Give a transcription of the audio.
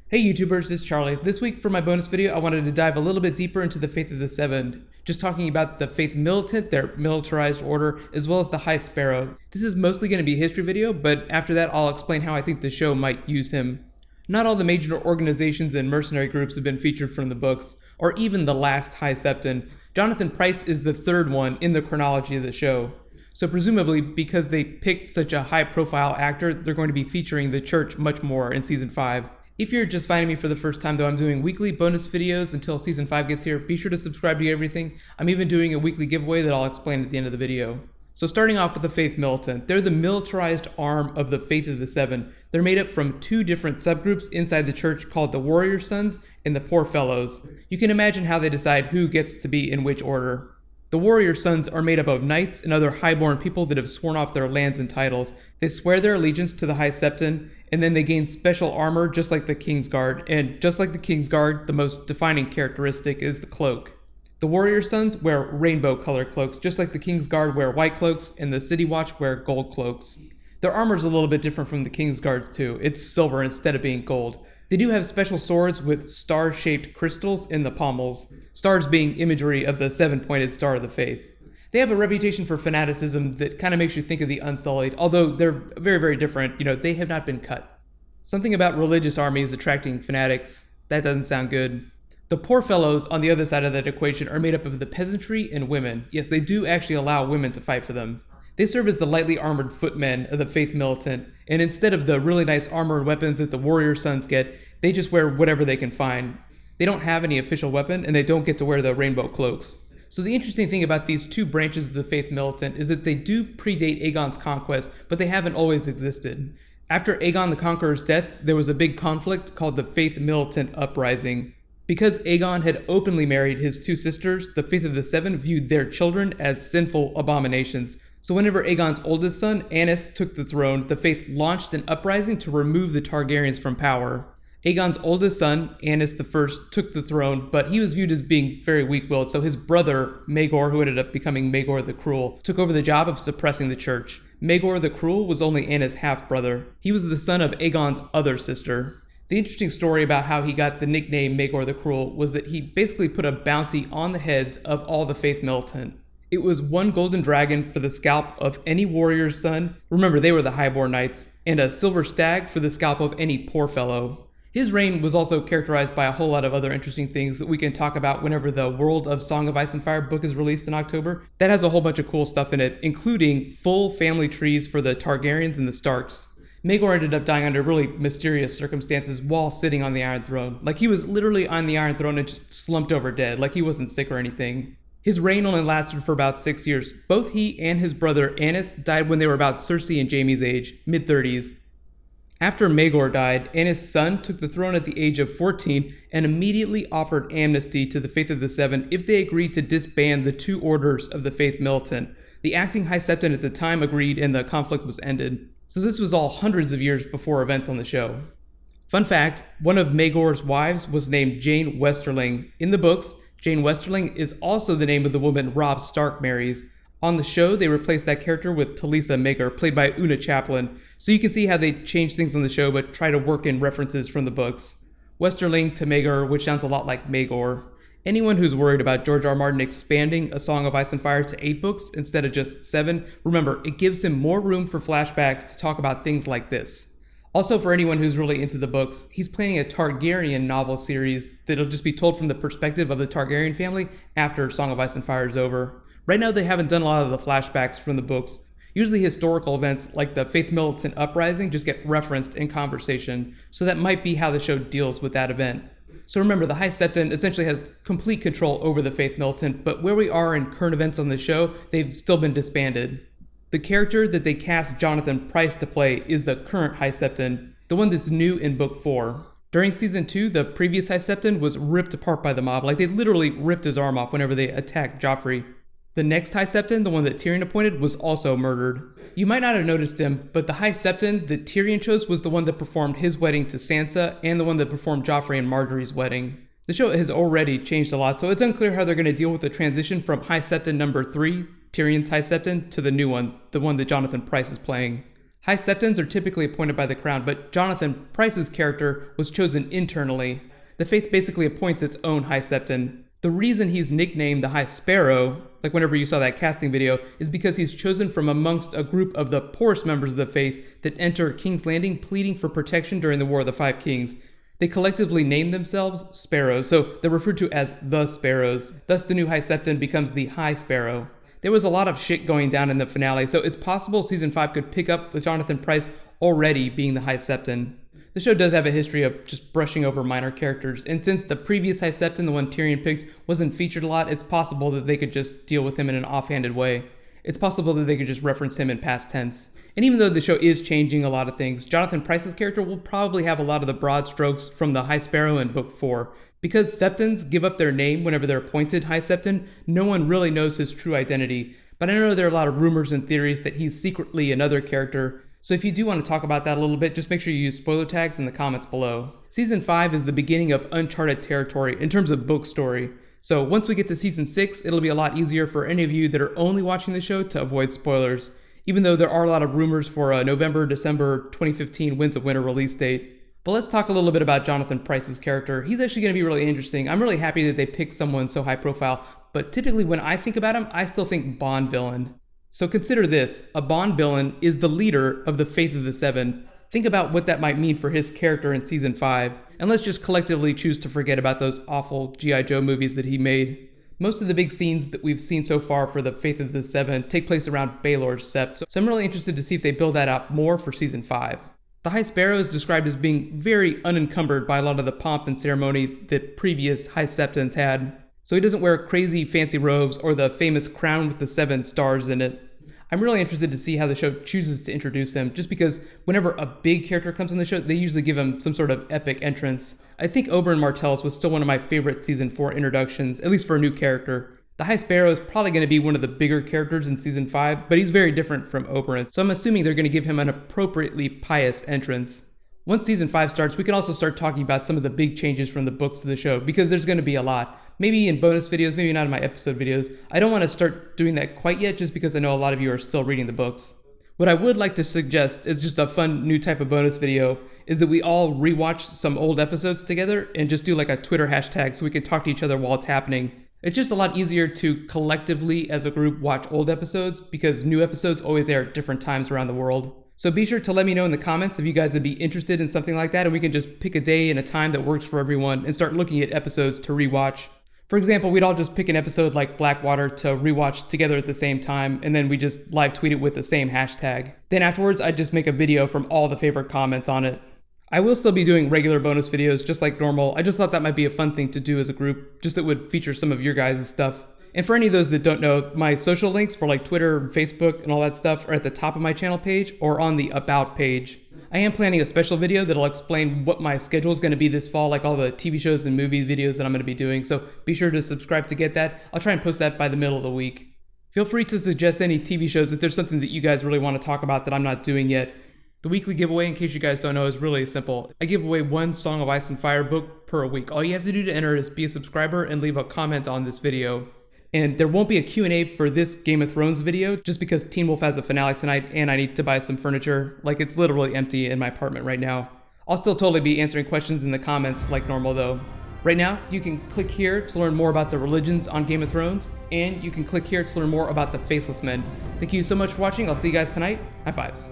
Hey YouTubers, it's Charlie. This week for my bonus video, I wanted to dive a little bit deeper into the Faith of the Seven, just talking about the Faith Militant, their militarized order, as well as the High Sparrow. This is mostly going to be a history video, but after that I'll explain how I think the show might use him. Not all the major organizations and mercenary groups have been featured from the books, or even the last High Septon. Jonathan Pryce is the third one in the chronology of the show. So presumably, because they picked such a high-profile actor, they're going to be featuring the church much more in Season 5. If you're just finding me for the first time, though, I'm doing weekly bonus videos until Season 5 gets here. Be sure to subscribe to get everything. I'm even doing a weekly giveaway that I'll explain at the end of the video. So starting off with the Faith Militant, they're the militarized arm of the Faith of the Seven. They're made up from two different subgroups inside the church called the Warrior Sons and the Poor Fellows. You can imagine how they decide who gets to be in which order. The Warrior Sons are made up of knights and other highborn people that have sworn off their lands and titles. They swear their allegiance to the High Septon, and then they gain special armor just like the King's Guard. And just like the King's Guard, the most defining characteristic is the cloak. The Warrior Sons wear rainbow-colored cloaks, just like the King's Guard wear white cloaks, and the City Watch wear gold cloaks. Their armor's a little bit different from the King's Guard too. It's silver instead of being gold. They do have special swords with star-shaped crystals in the pommels, stars being imagery of the seven-pointed star of the faith. They have a reputation for fanaticism that kind of makes you think of the Unsullied, although they're very, very different. They have not been cut. Something about religious armies attracting fanatics, that doesn't sound good. The Poor Fellows on the other side of that equation are made up of the peasantry and women. Yes, they do actually allow women to fight for them. They serve as the lightly armored footmen of the Faith Militant, and instead of the really nice armored weapons that the Warrior Sons get, they just wear whatever they can find. They don't have any official weapon, and they don't get to wear the rainbow cloaks. So the interesting thing about these two branches of the Faith Militant is that they do predate Aegon's conquest, but they haven't always existed. After Aegon the Conqueror's death, there was a big conflict called the Faith Militant Uprising. Because Aegon had openly married his two sisters, the Faith of the Seven viewed their children as sinful abominations. So whenever Aegon's oldest son, Aenys, took the throne, the Faith launched an uprising to remove the Targaryens from power. Aegon's oldest son, Aenys I, took the throne, but he was viewed as being very weak-willed, so his brother, Maegor, who ended up becoming Maegor the Cruel, took over the job of suppressing the church. Maegor the Cruel was only Aenys' half-brother. He was the son of Aegon's other sister. The interesting story about how he got the nickname Maegor the Cruel was that he basically put a bounty on the heads of all the Faith Militant. It was one golden dragon for the scalp of any warrior's son, remember they were the highborn knights, and a silver stag for the scalp of any poor fellow. His reign was also characterized by a whole lot of other interesting things that we can talk about whenever the World of Song of Ice and Fire book is released in October. That has a whole bunch of cool stuff in it, including full family trees for the Targaryens and the Starks. Maegor ended up dying under really mysterious circumstances while sitting on the Iron Throne. Like he was literally on the Iron Throne and just slumped over dead, like he wasn't sick or anything. His reign only lasted for about 6 years. Both he and his brother Aenys died when they were about Cersei and Jaime's age, mid-30s. After Maegor died, Aenys' son took the throne at the age of 14 and immediately offered amnesty to the Faith of the Seven if they agreed to disband the two orders of the Faith Militant. The acting High Septon at the time agreed and the conflict was ended. So this was all hundreds of years before events on the show. Fun fact, one of Maegor's wives was named Jane Westerling. In the books, Jane Westerling is also the name of the woman Robb Stark marries. On the show, they replaced that character with Talisa Maegor, played by Una Chaplin. So you can see how they changed things on the show, but try to work in references from the books. Westerling to Maegor, which sounds a lot like Maegor. Anyone who's worried about George R. R. Martin expanding A Song of Ice and Fire to 8 books instead of just 7, remember, it gives him more room for flashbacks to talk about things like this. Also, for anyone who's really into the books, he's planning a Targaryen novel series that'll just be told from the perspective of the Targaryen family after Song of Ice and Fire is over. Right now, they haven't done a lot of the flashbacks from the books. Usually historical events like the Faith Militant Uprising just get referenced in conversation, so that might be how the show deals with that event. So remember, the High Septon essentially has complete control over the Faith Militant, but where we are in current events on the show, they've still been disbanded. The character that they cast Jonathan Pryce to play is the current High Septon, the one that's new in Book 4. During Season 2, the previous High Septon was ripped apart by the mob, like they literally ripped his arm off whenever they attacked Joffrey. The next High Septon, the one that Tyrion appointed, was also murdered. You might not have noticed him, but the High Septon that Tyrion chose was the one that performed his wedding to Sansa and the one that performed Joffrey and Marjorie's wedding. The show has already changed a lot, so it's unclear how they're going to deal with the transition from High Septon number 3, Tyrion's High Septon, to the new one, the one that Jonathan Pryce is playing. High Septons are typically appointed by the Crown, but Jonathan Pryce's character was chosen internally. The Faith basically appoints its own High Septon. The reason he's nicknamed the High Sparrow, like whenever you saw that casting video, is because he's chosen from amongst a group of the poorest members of the Faith that enter King's Landing pleading for protection during the War of the Five Kings. They collectively name themselves Sparrows, so they're referred to as the Sparrows. Thus the new High Septon becomes the High Sparrow. There was a lot of shit going down in the finale, so it's possible Season 5 could pick up with Jonathan Pryce already being the High Septon. The show does have a history of just brushing over minor characters, and since the previous High Septon, the one Tyrion picked, wasn't featured a lot, it's possible that they could just deal with him in an offhanded way. It's possible that they could just reference him in past tense. And even though the show is changing a lot of things, Jonathan Pryce's character will probably have a lot of the broad strokes from the High Sparrow in Book 4. Because Septons give up their name whenever they're appointed High Septon, no one really knows his true identity. But I know there are a lot of rumors and theories that he's secretly another character. So if you do want to talk about that a little bit, just make sure you use spoiler tags in the comments below. Season 5 is the beginning of uncharted territory in terms of book story. So once we get to Season 6, it'll be a lot easier for any of you that are only watching the show to avoid spoilers, even though there are a lot of rumors for a November-December 2015 Winds of Winter release date. But let's talk a little bit about Jonathan Pryce's character. He's actually going to be really interesting. I'm really happy that they picked someone so high profile, but typically when I think about him, I still think Bond villain. So consider this, a Bond villain is the leader of the Faith of the Seven. Think about what that might mean for his character in Season 5, and let's just collectively choose to forget about those awful G.I. Joe movies that he made. Most of the big scenes that we've seen so far for the Faith of the Seven take place around Baelor's Sept, so I'm really interested to see if they build that out more for Season 5. The High Sparrow is described as being very unencumbered by a lot of the pomp and ceremony that previous High Septons had. So he doesn't wear crazy fancy robes or the famous crown with the 7 stars in it. I'm really interested to see how the show chooses to introduce him, just because whenever a big character comes on the show, they usually give him some sort of epic entrance. I think Oberyn Martell's was still one of my favorite Season 4 introductions, at least for a new character. The High Sparrow is probably going to be one of the bigger characters in Season 5, but he's very different from Oberyn, so I'm assuming they're going to give him an appropriately pious entrance. Once Season 5 starts, we can also start talking about some of the big changes from the books to the show, because there's going to be a lot. Maybe in bonus videos, maybe not in my episode videos. I don't want to start doing that quite yet, just because I know a lot of you are still reading the books. What I would like to suggest is just a fun new type of bonus video, is that we all rewatch some old episodes together and just do like a Twitter hashtag so we can talk to each other while it's happening. It's just a lot easier to collectively as a group watch old episodes because new episodes always air at different times around the world. So be sure to let me know in the comments if you guys would be interested in something like that, and we can just pick a day and a time that works for everyone and start looking at episodes to rewatch. For example, we'd all just pick an episode like Blackwater to rewatch together at the same time, and then we just live tweet it with the same hashtag. Then afterwards, I'd just make a video from all the favorite comments on it. I will still be doing regular bonus videos just like normal. I just thought that might be a fun thing to do as a group, just that would feature some of your guys' stuff. And for any of those that don't know, my social links for like Twitter, Facebook, and all that stuff are at the top of my channel page or on the About page. I am planning a special video that'll explain what my schedule is going to be this fall, like all the TV shows and movie videos that I'm going to be doing, so be sure to subscribe to get that. I'll try and post that by the middle of the week. Feel free to suggest any TV shows if there's something that you guys really want to talk about that I'm not doing yet. The weekly giveaway, in case you guys don't know, is really simple. I give away one Song of Ice and Fire book per week. All you have to do to enter is be a subscriber and leave a comment on this video. And there won't be a Q&A for this Game of Thrones video, just because Teen Wolf has a finale tonight and I need to buy some furniture. Like, it's literally empty in my apartment right now. I'll still totally be answering questions in the comments like normal though. Right now, you can click here to learn more about the religions on Game of Thrones, and you can click here to learn more about the Faceless Men. Thank you so much for watching. I'll see you guys tonight. High fives.